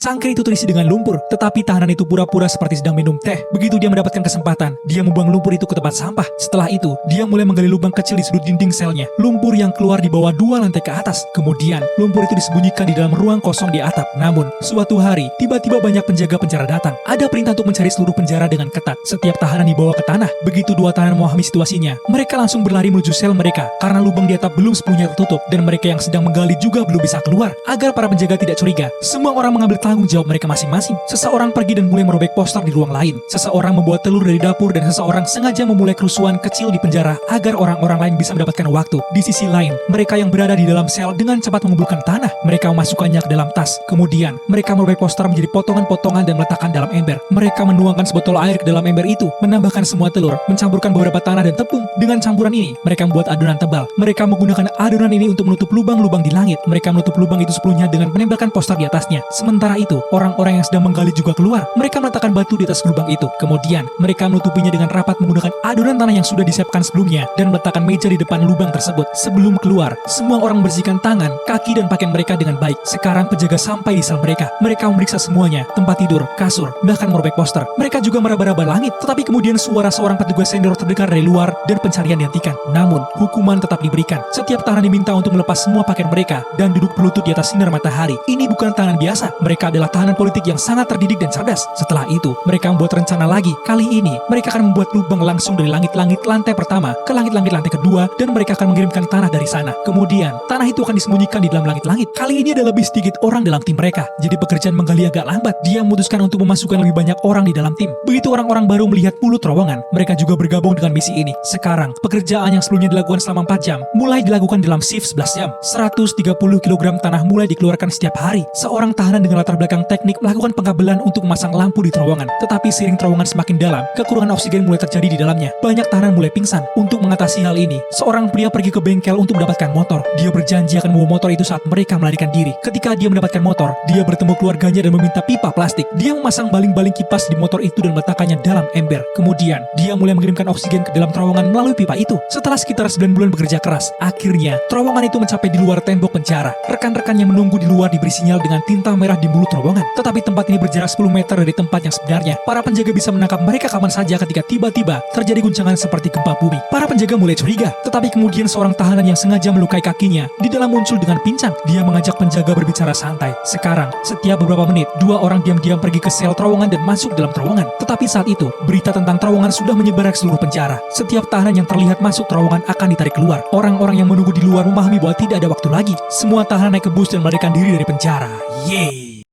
Cangkir itu terisi dengan lumpur, tetapi tahanan itu pura-pura seperti sedang minum teh. Begitu dia mendapatkan kesempatan, dia membuang lumpur itu ke tempat sampah. Setelah itu, dia mulai menggali lubang kecil di sudut dinding selnya. Lumpur yang keluar di bawah 2 lantai ke atas. Kemudian, lumpur itu disembunyikan di dalam ruang kosong di atap. Namun, suatu hari, tiba-tiba banyak penjaga penjara datang. Ada perintah untuk mencari seluruh penjara dengan ketat. Setiap tahanan dibawa ke tanah. Begitu 2 tahanan memahami situasinya, mereka langsung berlari menuju sel mereka karena lubang di atap belum sepenuhnya tertutup dan mereka yang sedang menggali juga belum bisa keluar. Agar para penjaga tidak curiga, semua orang mengambil tanggung jawab mereka masing-masing. Seseorang pergi dan mulai merobek poster di ruang lain. Seseorang membuat telur dari dapur dan seseorang sengaja memulai kerusuhan kecil di penjara agar orang-orang lain bisa mendapatkan waktu. Di sisi lain, mereka yang berada di dalam sel dengan cepat mengumpulkan tanah. Mereka memasukkannya ke dalam tas. Kemudian, mereka merobek poster menjadi potongan-potongan dan meletakkan dalam ember. Mereka menuangkan sebotol air ke dalam ember itu, menambahkan semua telur, mencampurkan beberapa tanah dan tepung. Dengan campuran ini, mereka membuat adonan tebal. Mereka menggunakan adonan ini untuk menutup lubang-lubang di langit. Mereka menutup lubang itu sepenuhnya dengan menempelkan poster di atasnya. Sementara itu, orang-orang yang sedang menggali juga keluar. Mereka meletakkan batu di atas lubang itu. Kemudian, mereka menutupinya dengan rapat menggunakan adonan tanah yang sudah disiapkan sebelumnya dan meletakkan meja di depan lubang tersebut. Sebelum keluar, semua orang membersihkan tangan, kaki, dan pakaian mereka dengan baik. Sekarang penjaga sampai di sel mereka. Mereka memeriksa semuanya, tempat tidur, kasur, bahkan merobek poster. Mereka juga meraba-raba langit. Tetapi kemudian suara seorang petugas senior terdengar dari luar dan pencarian dihentikan. Namun, hukuman tetap diberikan. Setiap tahanan diminta untuk melepas semua pakaian mereka dan duduk berlutut di atas sinar matahari. Ini bukan tahanan biasa. Mereka adalah tahanan politik yang sangat terdidik dan cerdas. Setelah itu, mereka membuat rencana lagi. Kali ini, mereka akan membuat lubang langsung dari langit-langit lantai pertama ke langit-langit lantai kedua dan mereka akan mengirimkan tanah dari sana. Kemudian, tanah itu akan disembunyikan di dalam langit-langit. Kali ini ada lebih sedikit orang dalam tim mereka. Jadi pekerjaan menggali agak lambat. Dia memutuskan untuk memasukkan lebih banyak orang di dalam tim. Begitu orang-orang baru melihat mulut terowongan, mereka juga bergabung dengan misi ini. Sekarang, pekerjaan yang sebelumnya dilakukan selama 4 jam, mulai dilakukan dalam shift 11 jam. 130 kg tanah mulai dikeluarkan setiap hari. Seorang tahanan dengan latar belakang teknik melakukan pengkabelan untuk memasang lampu di terowongan. Tetapi seiring terowongan semakin dalam, kekurangan oksigen mulai terjadi di dalamnya. Banyak tahanan mulai pingsan. Untuk mengatasi hal ini, seorang pria pergi ke bengkel untuk mendapatkan motor. Dia berjanji akan membawa motor itu saat mereka melarikan diri. Ketika dia mendapatkan motor, dia bertemu keluarganya dan meminta pipa plastik. Dia memasang baling-baling kipas di motor itu dan meletakkannya dalam ember. Kemudian, dia mulai mengirimkan oksigen ke dalam terowongan melalui pipa itu. Setelah sekitar 9 bulan bekerja keras, akhirnya terowongan itu mencapai di luar tembok penjara. Rekan-rekannya menunggu di luar diberi sinyal dengan tinta merah di mulut terowongan. Tetapi tempat ini berjarak 10 meter dari tempat yang sebenarnya. Para penjaga bisa menangkap mereka kapan saja ketika tiba-tiba terjadi guncangan seperti gempa bumi. Para penjaga mulai curiga, tetapi kemudian seorang tahanan yang sengaja melukai kakinya di dalam muncul dengan pincang. Dia mengajak penjaga berbicara santai. Sekarang, setiap beberapa menit, 2 orang diam-diam pergi ke sel terowongan dan masuk dalam terowongan. Tetapi saat itu, berita tentang terowongan sudah menyebar ke seluruh penjara. Setiap tahanan yang terlihat masuk terowongan akan ditarik keluar. Orang-orang yang menunggu di luar memahami bahwa tidak ada waktu lagi. Semua tahanan naik ke bus dan melarikan diri dari penjara. Yeay!